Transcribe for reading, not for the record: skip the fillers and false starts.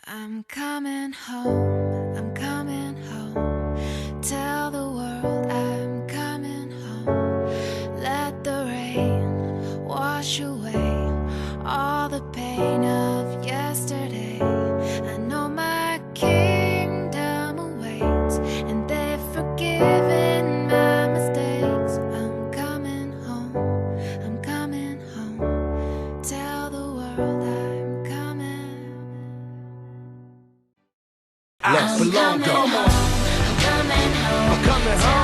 I'm coming home, I'm coming home. Tell the world I'm coming home. Let the rain wash away all the pain of yesterday. I know my kingdom awaits, and they've forgiven my mistakes. I'm coming home, I'm coming home. Tell the world I'm coming. Let's belong. I'm coming home. I'm coming home.